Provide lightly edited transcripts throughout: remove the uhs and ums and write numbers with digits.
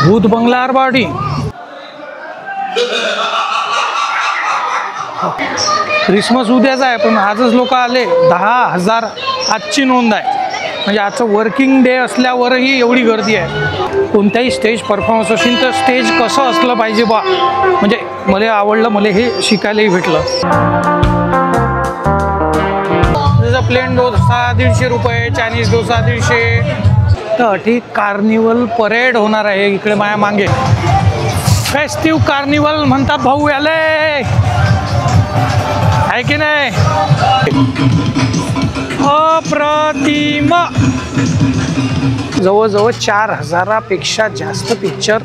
भूत बंगला आरबाडी। क्रिसमस उद्याच आहे पण आजच लोक आले 10,000 आजची नोंद आहे। म्हणजे आजचं वर्किंग डे असल्यावरही एवढी गर्दी आहे। कोणत्याही स्टेज परफॉर्मन्स असेल तर स्टेज कसं असलं पाहिजे बा, म्हणजे मला आवडलं, मला हे शिकायलाही भेटलं। जसं प्लेन डोसा 150 रुपये, चायनीज डोसा 150। तर ठीक कार्निवल परेड होणार आहे इकडे माया मागे। फेस्टिव्ह कार्निवल म्हणतात भाऊ याले, आहे की नाही? अप्रतिम। जवळजवळ 4,000पेक्षा जास्त पिक्चर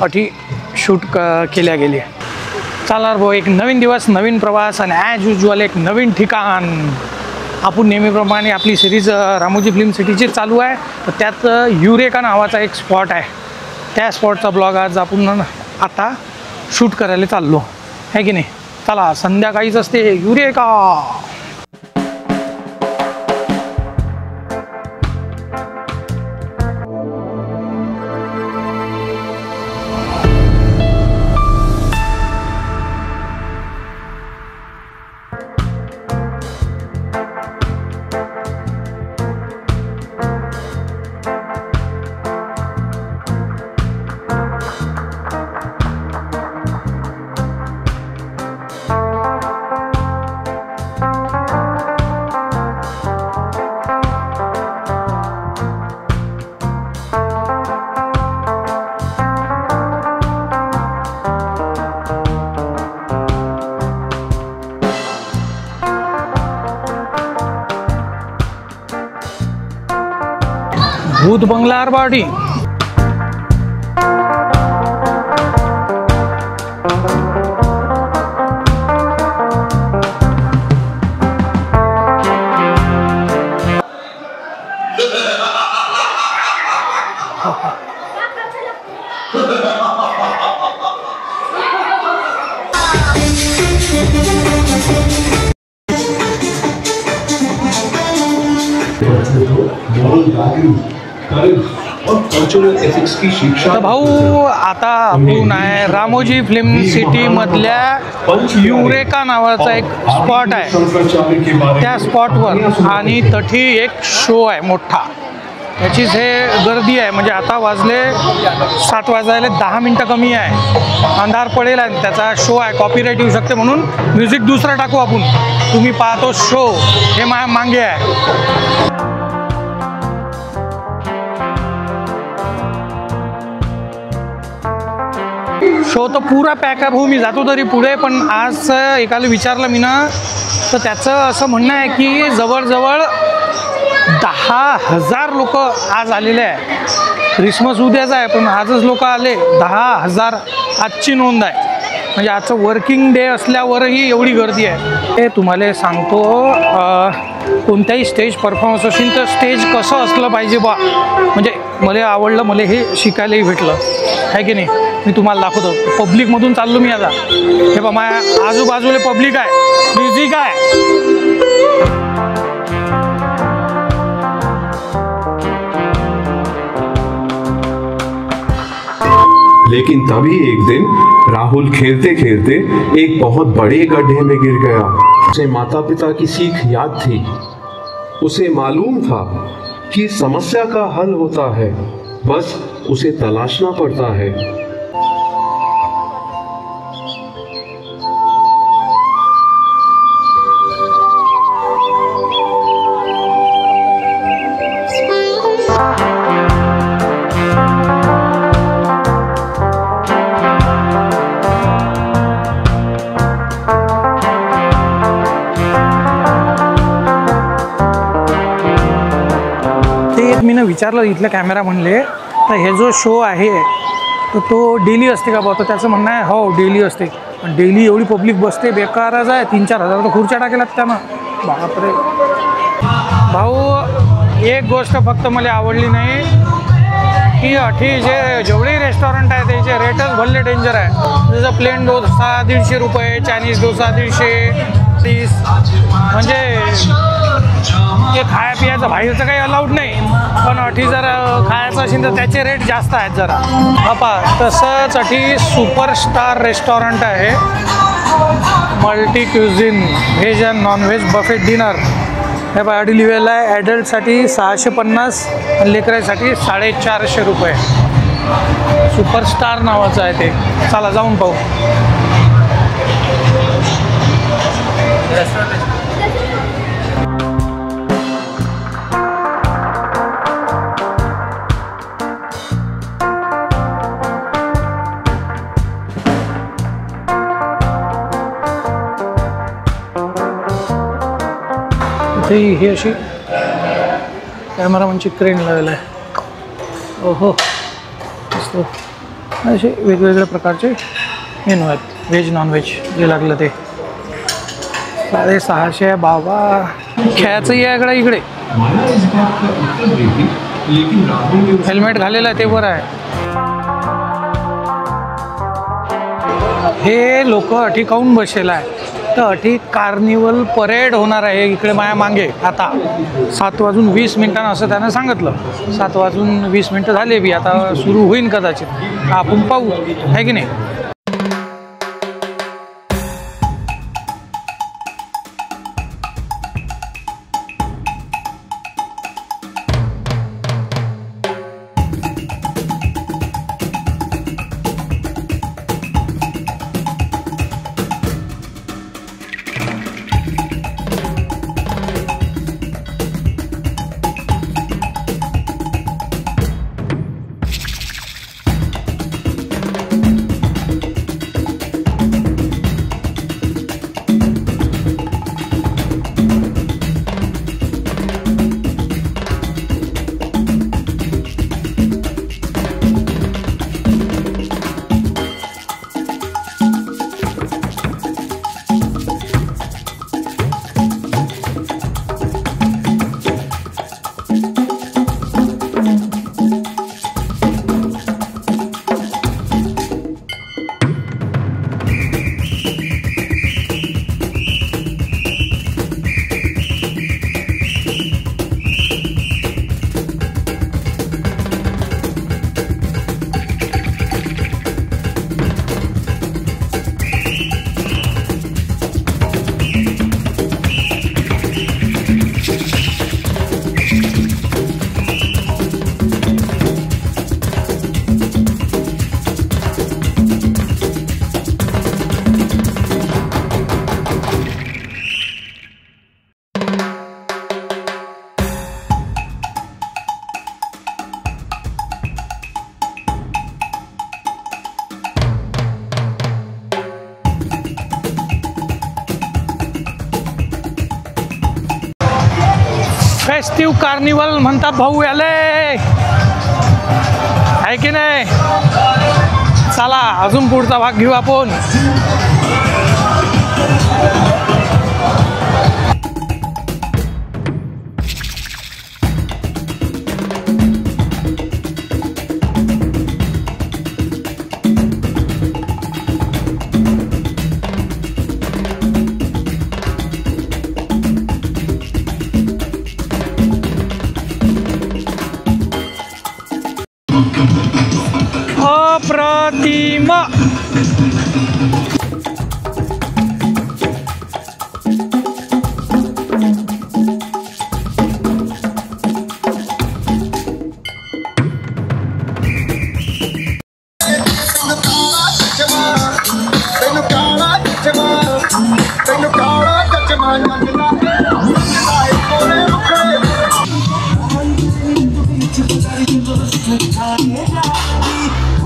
अठी शूट केल्या गेली। चालणार भाऊ एक नवीन दिवस, नवीन प्रवास आणि ॲज युजल एक नवीन ठिकाण। आपण नेहमीप्रमाणे आपली सिरीज रामोजी फिल्म सिटीची चालू आहे, तर त्यात युरेका नावाचा एक स्पॉट आहे। त्या स्पॉटचा ब्लॉग आज आपण आता शूट करायला चाललो आहे की नाही? चला संध्याकाळीच असते युरेका। भूत बंगला आरबाडी। तर भाऊ आता आपण आहे रामोजी फिल्म सिटी मधल्या युरेका नावाचा एक स्पॉट आहे। त्या स्पॉटवर आणि तठी एक शो आहे मोठा, त्याचीच हे गर्दी आहे। म्हणजे आता वाजले 7 वाजायला 10 मिनटं कमी आहे, अंधार पडेल आणि त्याचा शो आहे, कॉपीराईट येऊ शकते म्हणून म्युझिक दुसरा टाकू आपण। तुम्ही पाहतो शो, हे माझ्या मागे आहे। शो तर पुरा पॅक आहे भाऊ, मी जातो तरी पुढे। पण आज एकाला विचारलं मी ना, तर त्याचं असं म्हणणं आहे की जवळजवळ 10,000 लोक आज आलेले आहे। क्रिसमस उद्याच आहे पण आजच लोक आले 10,000 आजची नोंद आहे। म्हणजे आजचं वर्किंग डे असल्यावरही एवढी गर्दी आहे। हे तुम्हाला सांगतो, कोणत्याही स्टेज परफॉर्मन्स असेल तर स्टेज कसं असलं पाहिजे बा, म्हणजे मला आवडलं, मला हे शिकायलाही भेटलं, आहे की नाही? मी तुम्हाला दाखवतो। पब्लिकमधून चाललो मी आता। हे बा माझ्या आजूबाजूला पब्लिक आहे, म्युझिक आहे। लेकिन तभी एक दिन राहुल खेलते खेलते एक बहुत बड़े गड्ढे में गिर गया। उसे माता पिता की सीख याद थी। उसे मालूम था कि समस्या का हल होता है, बस उसे तलाशना पड़ता है। मी विचारलं इथलं कॅमेरा म्हणले, तर हे जो शो आहे तर तो डेली असते का बघतो? त्याचं म्हणणं आहे हो डेली असते, पण डेली एवढी पब्लिक बसते बेकारच आहे। 3-4 हजार तर खुर्च्या टाकेलात त्यानं, बापरे। भाऊ एक गोष्ट फक्त मला आवडली नाही की अठी जेवढे रेस्टॉरंट आहे त्याचे रेटच भल्ले डेंजर आहे। जसं प्लेन डोसा 150 रुपये, चायनीज डोसा 150-30, म्हणजे ते खाया पियाचं बाहेरचं काही अलाउड नाही। पण अटी जर खायचं असेल तर त्याचे रेट जास्त आहेत जरा. बापा तसंच अटी सुपरस्टार रेस्टॉरंट आहे, multi cuisine veg and non veg buffet dinner. हे बघा अडी लिहिलेलं आहे, ॲडल्टसाठी 650 आणि लेकरांसाठी 450 रुपये. सुपरस्टार नावाचं आहे ते. चला जाऊन पाहू. इथे ही अशी कॅमेरामनची क्रेन लावलेला आहे. ओहो मस्त. असे वेगवेगळ्या प्रकारचे मेनू आहेत, व्हेज नॉनव्हेज जे लागलं ते. 650 बाबा. खेळायचंही आहे इकडे. हेल्मेट घालेलं आहे ते बरं आहे. हे लोक अटी खाऊन बसलेलं आहे. तर अटी कार्निवल परेड होणार आहे इकडे माया मागे. आता 7:20 असं त्यानं सांगितलं. 7:20 झाले बी, आता सुरू होईल कदाचित. आपण पाहू आहे की नाही. फेस्टिव्ह कार्निवल म्हणतात भाऊ याले, आहे की नाही. चला अजून पुढचा भाग घेऊ आपण. अप्रतिम.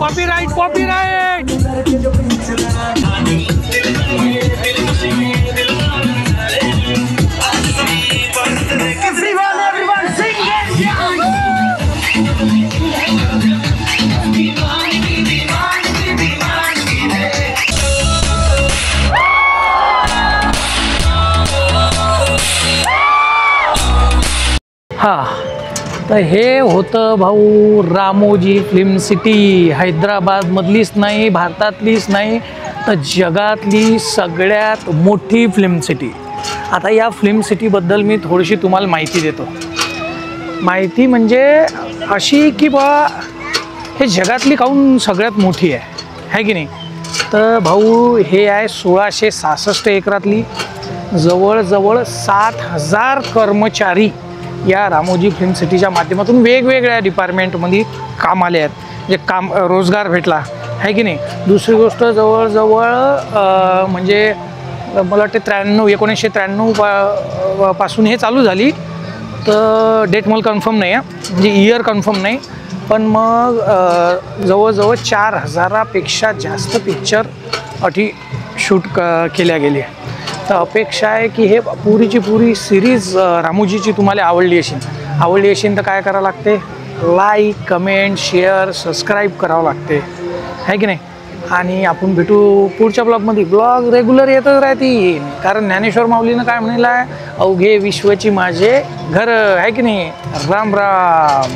Copyright copyright. everyone sing it. हा तर हे होतं भाऊ रामोजी फिल्म सिटी. हैदराबादमधलीच नाही, भारतातलीच नाही तर जगातली सगळ्यात मोठी फिल्म सिटी. आता या फिल्म सिटीबद्दल मी थोडीशी तुम्हाला माहिती देतो. माहिती म्हणजे अशी की बा हे जगातली काहून सगळ्यात मोठी आहे की नाही. तर भाऊ हे आहे 1666 एकरातली. जवळजवळ 60,000 कर्मचारी या रामोजी फिल्म सिटीच्या माध्यमातून वेगवेगळ्या डिपार्टमेंटमध्ये कामाले आहेत, म्हणजे रोजगार भेटला आहे की नाही. दुसरी गोष्ट जवळजवळ म्हणजे मला वाटते 1993 पासून हे चालू झाली. तर डेट मला कन्फर्म नाही आहे, म्हणजे इयर कन्फर्म नाही, पण मग जवळजवळ 4,000पेक्षा जास्त पिक्चर अटी शूट केल्या गेली. तर अपेक्षा आहे की हे पुरीची पुरी सिरीज रामोजीची तुम्हाला आवडली असेल तर काय करावं लागते, लाईक कमेंट शेअर सबस्क्राईब करावं लागते आहे की नाही. आणि आपण भेटू पुढच्या ब्लॉगमध्ये. ब्लॉग रेग्युलर येतच राहतील, कारण ज्ञानेश्वर माऊलीनं काय म्हणलं आहे, अवघे विश्वची माझे घर आहे की नाही. राम राम.